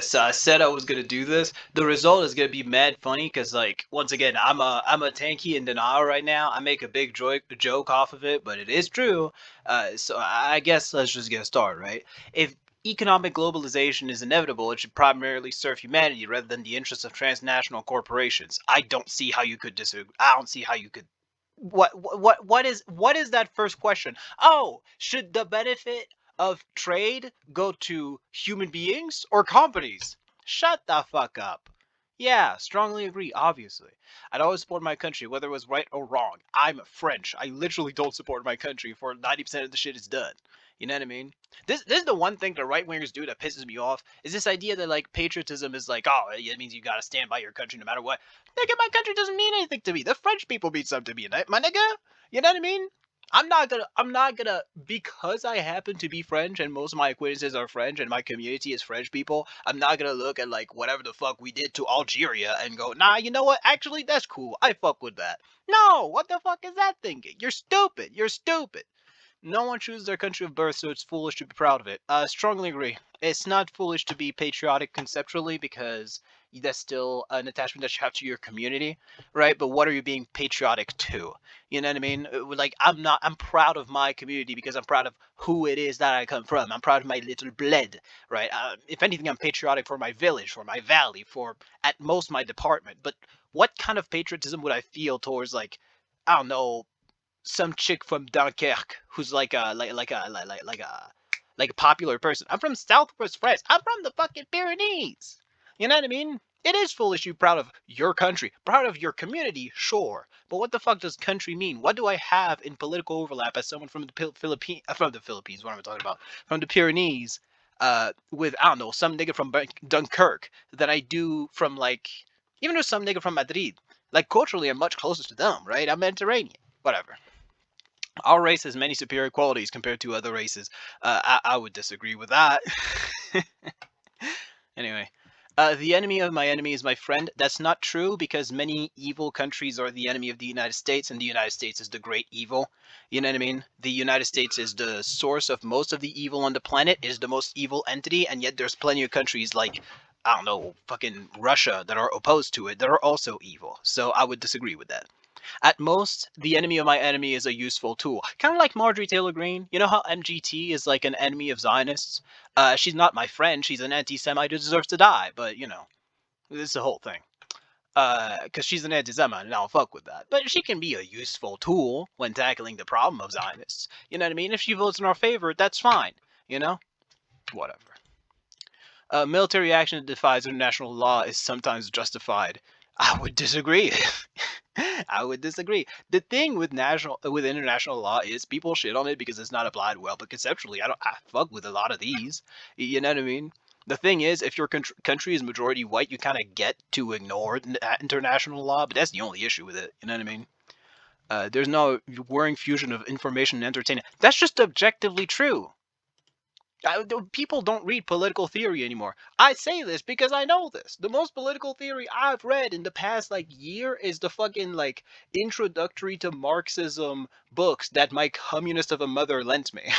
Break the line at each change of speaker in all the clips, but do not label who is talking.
So I said I was gonna do this. The result is gonna be mad funny because, like, once again, I'm a tanky in denial right now. I make a big joke off of it, but it is true. So I guess let's just get started, right? If economic globalization is inevitable, it should primarily serve humanity rather than the interests of transnational corporations. I don't see how you could disagree. I don't see how you could. What is that first question? Oh, should the benefit of trade go to human beings or companies? Shut the fuck up. Yeah, strongly agree, obviously. I'd always support my country, whether it was right or wrong. I'm French. I literally don't support my country for 90% of the shit it's done. You know what I mean? This is the one thing the right wingers do that pisses me off, is this idea that, like, patriotism is like, oh, it means you gotta stand by your country no matter what. Nigga, my country doesn't mean anything to me. The French people mean something to me, my nigga. You know what I mean? I'm not gonna, because I happen to be French and most of my acquaintances are French and my community is French people, I'm not gonna look at, like, whatever the fuck we did to Algeria and go, nah, you know what? Actually, that's cool. I fuck with that. No, what the fuck is that thinking? You're stupid. You're stupid. No one chooses their country of birth, so it's foolish to be proud of it. Strongly agree. It's not foolish to be patriotic conceptually because that's still an attachment that you have to your community, right? But what are you being patriotic to? You know what I mean? Like, I'm proud of my community because I'm proud of who it is that I come from. I'm proud of my little bled, right? If anything, I'm patriotic for my village, for my valley, for at most my department. But what kind of patriotism would I feel towards, like, I don't know, some chick from Dunkirk who's like a popular person? I'm from Southwest France. I'm from the fucking Pyrenees. You know what I mean? It is foolish you're proud of your country, proud of your community, sure. But what the fuck does country mean? What do I have in political overlap as someone from the Philippines? What am I talking about? From the Pyrenees, with, I don't know, some nigga from Dunkirk that I do from, like, even with some nigga from Madrid. Like, culturally, I'm much closer to them, right? I'm Mediterranean. Whatever. Our race has many superior qualities compared to other races. I would disagree with that. Anyway, the enemy of my enemy is my friend. That's not true because many evil countries are the enemy of the United States, and the United States is the great evil. You know what I mean? The United States is the source of most of the evil on the planet, is the most evil entity, and yet there's plenty of countries like, I don't know, fucking Russia that are opposed to it that are also evil. So I would disagree with that. At most, the enemy of my enemy is a useful tool. Kind of like Marjorie Taylor Greene. You know how MGT is like an enemy of Zionists? She's not my friend. She's an anti-Semite who deserves to die. But, you know, this is the whole thing. Because she's an anti-Semite, and I don't fuck with that. But she can be a useful tool when tackling the problem of Zionists. You know what I mean? If she votes in our favor, that's fine. You know? Whatever. Military action that defies international law is sometimes justified. I would disagree. I would disagree. The thing with international law is people shit on it because it's not applied well, but conceptually, I fuck with a lot of these. You know what I mean? The thing is, if your country is majority white, you kind of get to ignore international law, but that's the only issue with it. You know what I mean? There's no worrying fusion of information and entertainment. That's just objectively true. People don't read political theory anymore. I say this because I know this. The most political theory I've read in the past, like, year is the fucking, like, introductory to Marxism books that my communist of a mother lent me.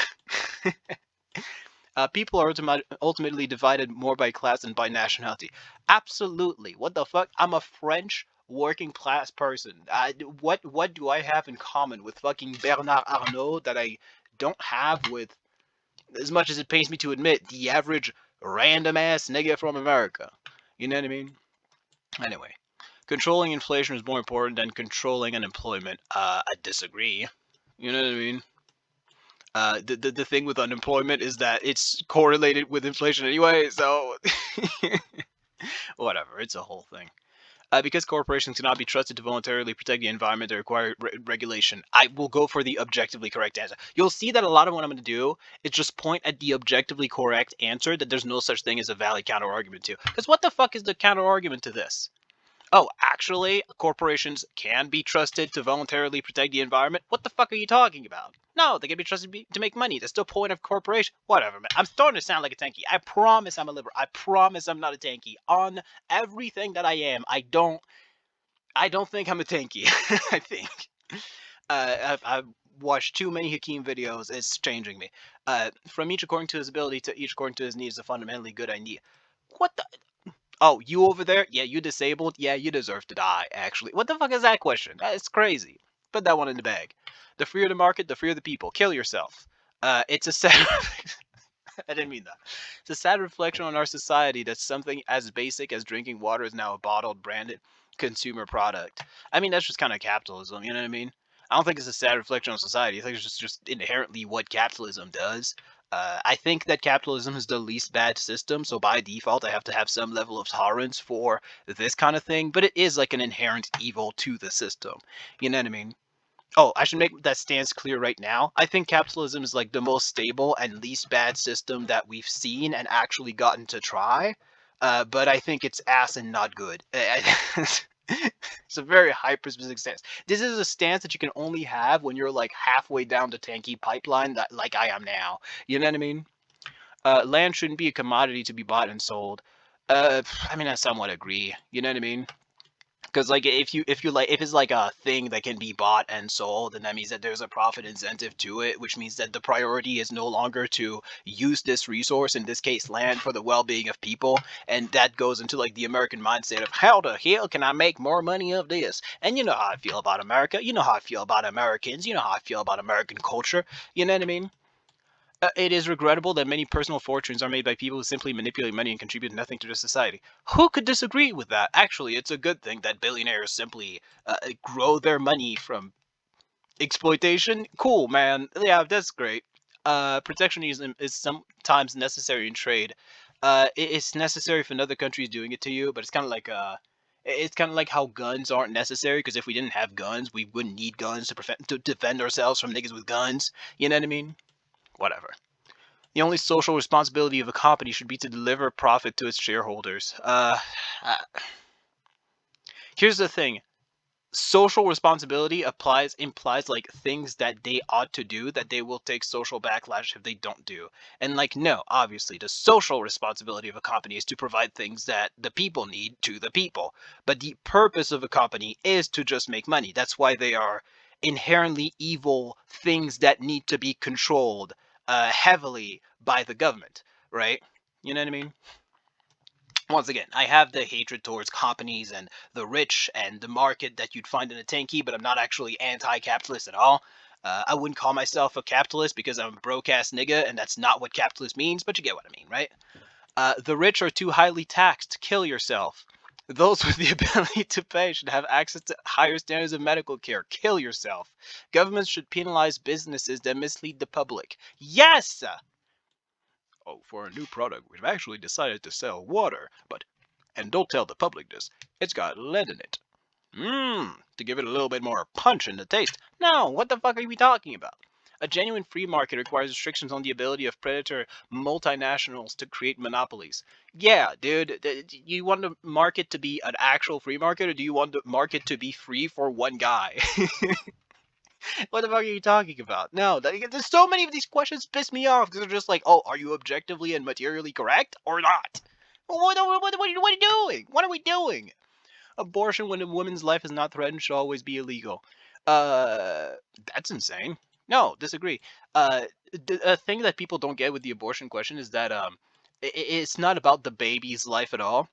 People are ultimately divided more by class than by nationality. Absolutely. What the fuck? I'm a French working class person. What do I have in common with fucking Bernard Arnault that I don't have with, as much as it pains me to admit, the average random ass nigga from America? You know what I mean? Anyway, controlling inflation is more important than controlling unemployment. I disagree. You know what I mean? The thing with unemployment is that it's correlated with inflation anyway, so whatever, it's a whole thing. Because corporations cannot be trusted to voluntarily protect the environment, they require regulation. I will go for the objectively correct answer. You'll see that a lot of what I'm going to do is just point at the objectively correct answer that there's no such thing as a valid counter argument to. Because what the fuck is the counter argument to this? Oh, actually, corporations can be trusted to voluntarily protect the environment? What the fuck are you talking about? No, they can be trusted to make money. That's the point of corporation. Whatever, man. I'm starting to sound like a tanky. I promise I'm a liberal. I promise I'm not a tanky. On everything that I am, I don't think I'm a tanky. I think. I've watched too many Hakeem videos. It's changing me. From each according to his ability to each according to his needs is a fundamentally good idea. What the? Oh, you over there? Yeah, you disabled? Yeah, you deserve to die, actually. What the fuck is that question? That's crazy. Put that one in the bag. The freer the market, the freer the people. Kill yourself. It's a sad. I didn't mean that. It's a sad reflection on our society that something as basic as drinking water is now a bottled, branded consumer product. I mean, that's just kind of capitalism, you know what I mean? I don't think it's a sad reflection on society. I think it's just inherently what capitalism does. I think that capitalism is the least bad system, so by default, I have to have some level of tolerance for this kind of thing, but it is like an inherent evil to the system. You know what I mean? Oh, I should make that stance clear right now. I think capitalism is like the most stable and least bad system that we've seen and actually gotten to try. But I think it's ass and not good. It's a very hyper-specific stance. This is a stance that you can only have when you're like halfway down the tanky pipeline that like I am now. You know what I mean? Land shouldn't be a commodity to be bought and sold. I mean, I somewhat agree. You know what I mean? Because like if you like if it's like a thing that can be bought and sold, then that means that there's a profit incentive to it, which means that the priority is no longer to use this resource, in this case land, for the well-being of people. And that goes into like the American mindset of how the hell can I make more money of this? And you know how I feel about America, you know how I feel about Americans, you know how I feel about American culture. You know what I mean? It is regrettable that many personal fortunes are made by people who simply manipulate money and contribute nothing to the society. Who could disagree with that? Actually, it's a good thing that billionaires simply grow their money from exploitation. Cool, man. Yeah, that's great. Protectionism is sometimes necessary in trade. It's necessary if another country is doing it to you, but it's kind of like how guns aren't necessary, because if we didn't have guns, we wouldn't need guns to defend ourselves from niggas with guns. You know what I mean? Whatever. The only social responsibility of a company should be to deliver profit to its shareholders. Uh Here's the thing. Social responsibility implies like things that they ought to do that they will take social backlash if they don't do. And like no, obviously the social responsibility of a company is to provide things that the people need to the people. But the purpose of a company is to just make money. That's why they are inherently evil things that need to be controlled heavily by the government, right? You know what I mean? Once again, I have the hatred towards companies and the rich and the market that you'd find in a tanky, but I'm not actually anti-capitalist at all. I wouldn't call myself a capitalist because I'm a broke-ass nigga, and that's not what capitalist means, but you get what I mean, right? The rich are too highly taxed. Kill yourself. Those with the ability to pay should have access to higher standards of medical care. Kill yourself. Governments should penalize businesses that mislead the public. Yes! Oh, for a new product, we've actually decided to sell water, but and don't tell the public this. It's got lead in it. To give it a little bit more punch in the taste. No, what the fuck are we talking about? A genuine free market requires restrictions on the ability of predator multinationals to create monopolies. Yeah, dude, you want the market to be an actual free market, or do you want the market to be free for one guy? What the fuck are you talking about? No, there's so many of these questions piss me off because they're just like, oh, are you objectively and materially correct or not? What are you doing? What are we doing? Abortion when a woman's life is not threatened should always be illegal. Uh, that's insane. No, disagree. The thing that people don't get with the abortion question is that it's not about the baby's life at all.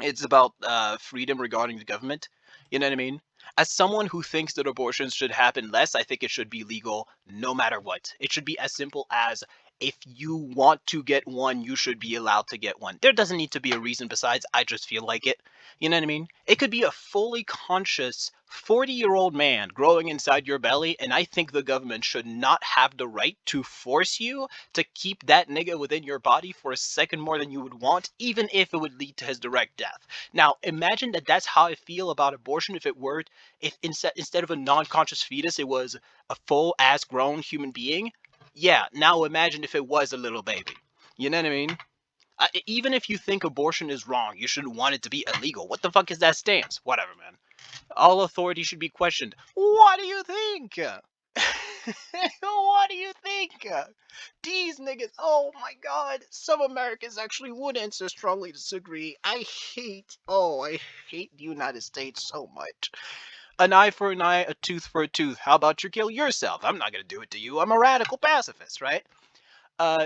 It's about freedom regarding the government. You know what I mean? As someone who thinks that abortions should happen less, I think it should be legal no matter what. It should be as simple as if you want to get one, you should be allowed to get one. There doesn't need to be a reason besides I just feel like it. You know what I mean? It could be a fully conscious 40-year-old man growing inside your belly, and I think the government should not have the right to force you to keep that nigga within your body for a second more than you would want, even if it would lead to his direct death. Now, imagine that that's how I feel about abortion if it were, if instead of a non-conscious fetus, it was a full-ass grown human being. Yeah, now imagine if it was a little baby. You know what I mean? Even if you think abortion is wrong, you shouldn't want it to be illegal. What the fuck is that stance? Whatever, man. All authority should be questioned. What do you think? What do you think? These niggas, oh my god, some Americans actually would answer strongly disagree. I hate the United States so much. An eye for an eye, a tooth for a tooth. How about you kill yourself? I'm not gonna do it to you. I'm a radical pacifist, right?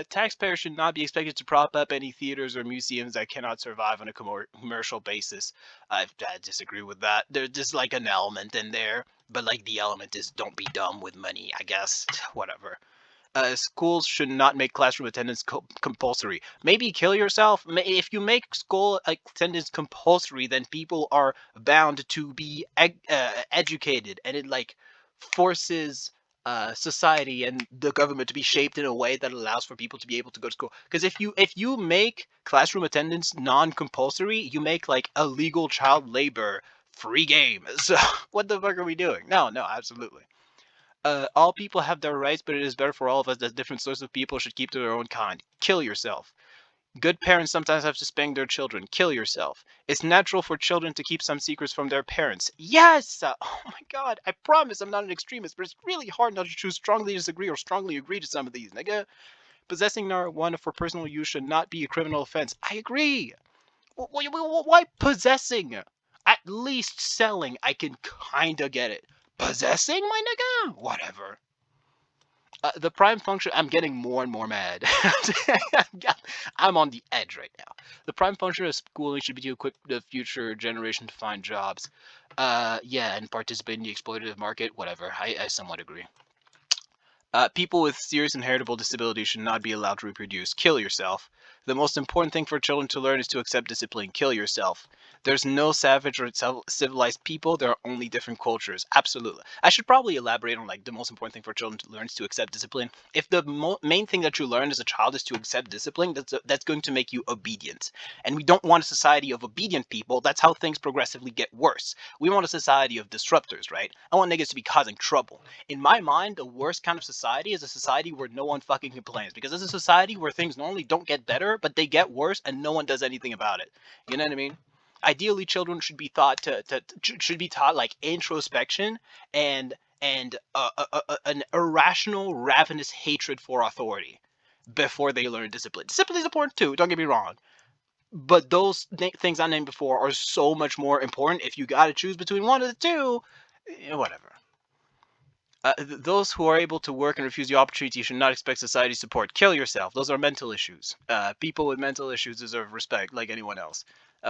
Taxpayers should not be expected to prop up any theaters or museums that cannot survive on a commercial basis. I disagree with that. There's just like an element in there, but like the element is don't be dumb with money, I guess. Whatever. Schools should not make classroom attendance compulsory. Maybe kill yourself. If you make school attendance compulsory, then people are bound to be educated, and it like forces society and the government to be shaped in a way that allows for people to be able to go to school. Because if you make classroom attendance non-compulsory, you make like illegal child labor free game. So what the fuck are we doing? No, no, absolutely. All people have their rights, but it is better for all of us that different sorts of people should keep to their own kind. Kill yourself. Good parents sometimes have to spank their children. Kill yourself. It's natural for children to keep some secrets from their parents. Yes! Oh my god, I promise I'm not an extremist, but it's really hard not to choose strongly disagree or strongly agree to some of these, nigga. Possessing marijuana for personal use should not be a criminal offense. I agree. Why possessing? At least selling, I can kinda get it. Possessing, my nigga? Whatever. The prime function, I'm getting more and more mad. I'm on the edge right now. The prime function of schooling should be to equip the future generation to find jobs. Yeah, and participate in the exploitative market, whatever. I somewhat agree. People with serious inheritable disabilities should not be allowed to reproduce. Kill yourself. The most important thing for children to learn is to accept discipline. Kill yourself. There's no savage or civilized people. There are only different cultures. Absolutely. I should probably elaborate on like the most important thing for children to learn is to accept discipline. If the main thing that you learn as a child is to accept discipline, that's going to make you obedient. And we don't want a society of obedient people. That's how things progressively get worse. We want a society of disruptors, right? I want niggas to be causing trouble. In my mind, the worst kind of society is a society where no one fucking complains. Because it's a society where things not only don't get better, but they get worse and no one does anything about it. You know what I mean? Ideally, children should be taught should be taught like introspection and an irrational, ravenous hatred for authority before they learn discipline. Discipline is important too. Don't get me wrong, but those things I named before are so much more important. If you got to choose between one of the two, whatever. Those who are able to work and refuse the opportunity should not expect society's support. Kill yourself. Those are mental issues. People with mental issues deserve respect like anyone else.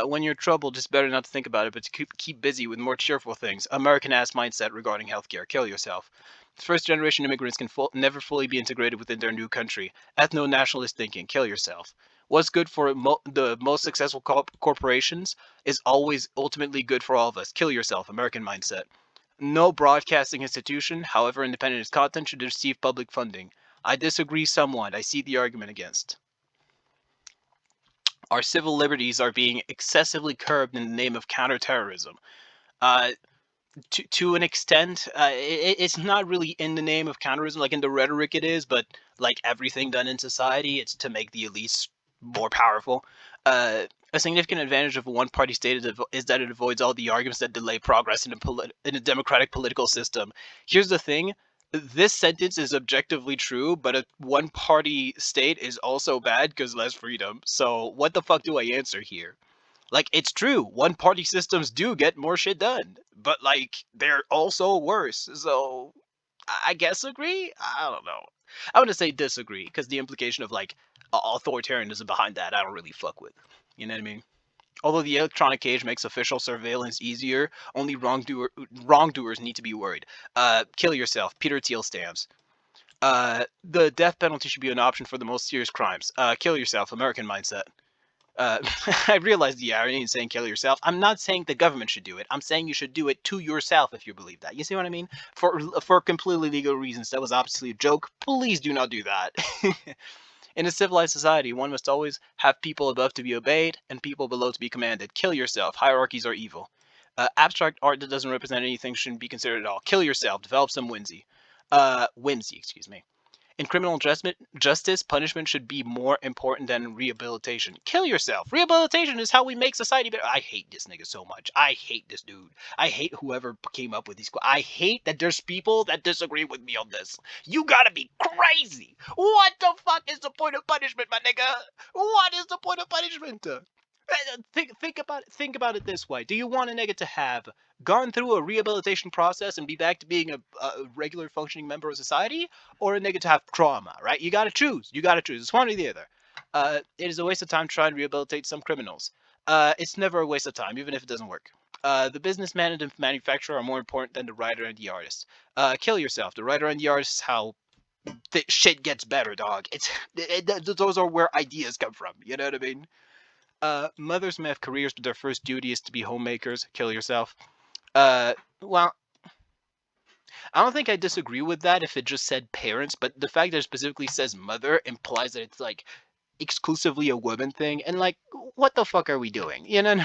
When you're troubled, it's better not to think about it, but to keep busy with more cheerful things. American-ass mindset regarding healthcare. Kill yourself. First-generation immigrants can never fully be integrated within their new country. Ethno-nationalist thinking. Kill yourself. What's good for the most successful corporations is always ultimately good for all of us. Kill yourself. American mindset. No broadcasting institution, however independent its content, should receive public funding. I disagree somewhat. I see the argument against. Our civil liberties are being excessively curbed in the name of counterterrorism. Uh, to an extent, it's not really in the name of counterterrorism, like in the rhetoric it is, but like everything done in society, it's to make the elites more powerful. A significant advantage of a one-party state is that it avoids all the arguments that delay progress in a democratic political system. Here's the thing. This sentence is objectively true, but a one-party state is also bad because less freedom. So what the fuck do I answer here? Like, it's true, one-party systems do get more shit done, but like they're also worse. So I guess agree. I don't know. I want to say disagree because the implication of like authoritarianism behind that I don't really fuck with. You know what I mean? Although the electronic age makes official surveillance easier, only wrongdoers need to be worried. Kill yourself. Peter Thiel stamps. The death penalty should be an option for the most serious crimes. Kill yourself. American mindset. I realize the irony in saying kill yourself. I'm not saying the government should do it. I'm saying you should do it to yourself if you believe that. You see what I mean? For completely legal reasons. That was obviously a joke. Please do not do that. In a civilized society, one must always have people above to be obeyed and people below to be commanded. Kill yourself. Hierarchies are evil. Abstract art that doesn't represent anything shouldn't be considered at all. Kill yourself. Develop some whimsy. Whimsy, excuse me. In criminal justice, punishment should be more important than rehabilitation. Kill yourself. Rehabilitation is how we make society better. I hate this nigga so much. I hate this dude. I hate whoever came up with these. I hate that there's people that disagree with me on this. You gotta be crazy. What the fuck is the point of punishment, my nigga? What is the point of punishment? Think about it this way. Do you want a nigga to have gone through a rehabilitation process and be back to being a regular functioning member of society, or a nigga to have trauma? Right? You gotta choose. You gotta choose. It's one or the other. It is a waste of time to try and rehabilitate some criminals. It's never a waste of time, even if it doesn't work. The businessman and the manufacturer are more important than the writer and the artist. Kill yourself. The writer and the artist is how shit gets better, dog. Those are where ideas come from. You know what I mean? Mothers may have careers, but their first duty is to be homemakers. Kill yourself. Well, I don't think I disagree with that if it just said parents, but the fact that it specifically says mother implies that it's like exclusively a woman thing, and like, what the fuck are we doing? You know?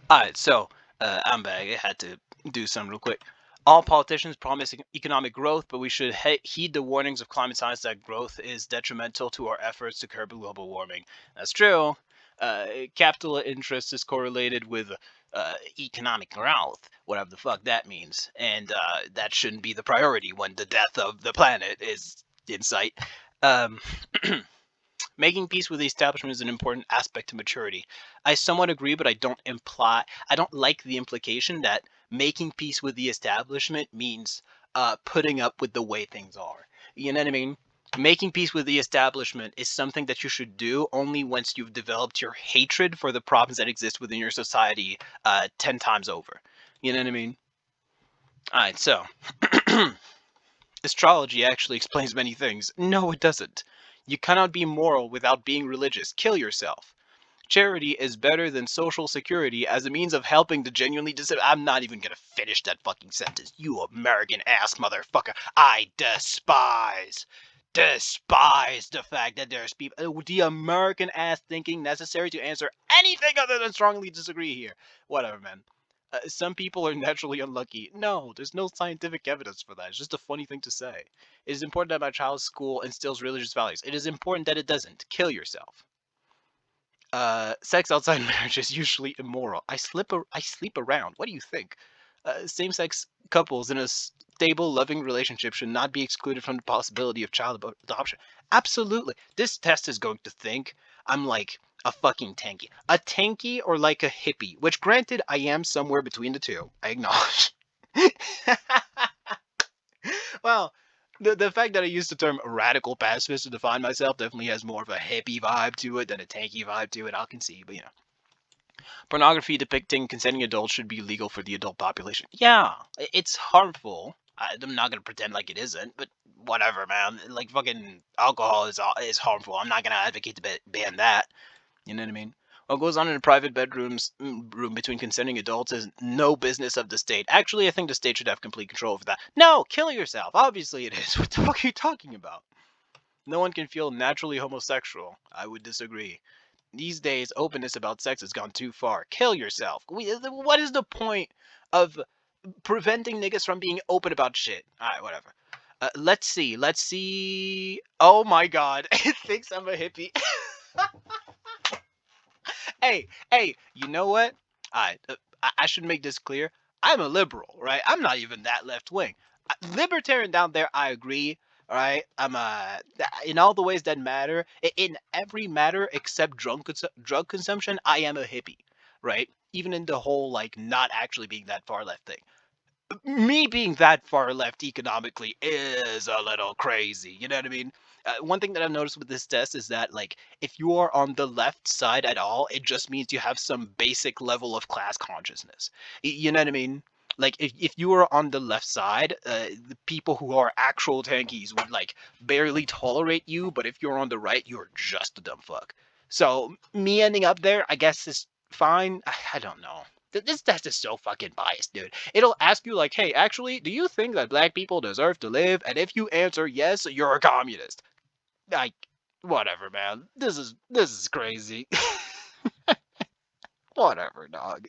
Alright, so I'm back. I had to do something real quick. All politicians promise economic growth, but we should heed the warnings of climate science that growth is detrimental to our efforts to curb global warming. That's true. Capital interest is correlated with economic growth, whatever the fuck that means, and that shouldn't be the priority when the death of the planet is in sight. Um, Making peace with the establishment is an important aspect to maturity. I somewhat agree, but I don't like the implication that making peace with the establishment means putting up with the way things are. You know what I mean? Making peace with the establishment is something that you should do only once you've developed your hatred for the problems that exist within your society 10 times over. You know what I mean? Alright, so astrology actually explains many things. No, it doesn't. You cannot be moral without being religious. Kill yourself. Charity is better than social security as a means of helping the genuinely disabled. I'm not even gonna finish that fucking sentence. You American ass motherfucker. I despise the fact that there's people, the American ass thinking necessary to answer anything other than strongly disagree here. Whatever, man. Some people are naturally unlucky. No, there's no scientific evidence for that. It's just a funny thing to say. It is important that my child's school instills religious values. It is important that it doesn't. Kill yourself. Sex outside marriage is usually immoral. I sleep around. What do you think? Same-sex couples in a stable, loving relationship should not be excluded from the possibility of child adoption. Absolutely. This test is going to think I'm like a fucking tanky. A tanky or like a hippie, which granted I am somewhere between the two. I acknowledge. Well, the fact that I used the term radical pacifist to define myself definitely has more of a hippie vibe to it than a tanky vibe to it. I'll concede, but pornography depicting consenting adults should be legal for the adult population. Yeah, it's harmful. I'm not gonna pretend like it isn't, but whatever, man. Like fucking alcohol is harmful. I'm not gonna advocate to ban that. You know what I mean? What goes on in a private room between consenting adults is no business of the state. Actually, I think the state should have complete control over that. No, kill yourself. Obviously, it is. What the fuck are you talking about? No one can feel naturally homosexual. I would disagree. These days, openness about sex has gone too far. Kill yourself. What is the point of preventing niggas from being open about shit? Alright, whatever. Let's see. Let's see. Oh my god. It thinks I'm a hippie. Hey, you know what? I should make this clear. I'm a liberal, right? I'm not even that left wing. Libertarian down there, I agree. All right, I'm in all the ways that matter, in every matter except drug consumption, I am a hippie, right? Even in the whole like not actually being that far left thing. Me being that far left economically is a little crazy. You know what I mean? One thing that I've noticed with this test is that, like, if you are on the left side at all, it just means you have some basic level of class consciousness. You know what I mean? Like, if you are on the left side, the people who are actual tankies would, like, barely tolerate you, but if you're on the right, you're just a dumb fuck. So, me ending up there, I guess, is fine. I don't know. This test is so fucking biased, dude. It'll ask you like, hey, actually, do you think that black people deserve to live? And if you answer yes, you're a communist. Like, whatever, man. This is crazy. Whatever, dog.